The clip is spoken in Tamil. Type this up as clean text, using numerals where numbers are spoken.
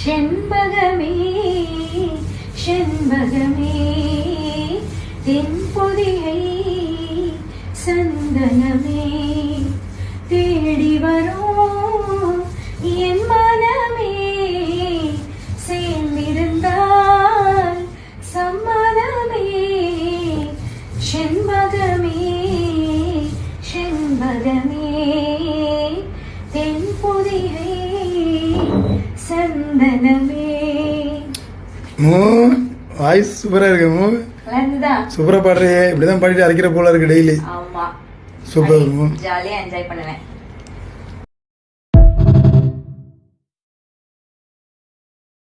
செண்பகமே செண்பகமே தென்பொதிகை சந்தனமே தேடி வரும் என் மனமே சேர்ந்திருந்தால் சம்மதமே செண்பகமே செண்பகமே தென்பொதிகை சந்தனமே. வாய்ஸ் சூப்பரா இருக்கு. சூப்பரா பாடுறே. இப்படிதான் பாடிட்டு அரைக்கிற போல இருக்கு டெய்லி. ஆமா, சூப்பர். ஜாலியா என்ஜாய் பண்ணுவேன்.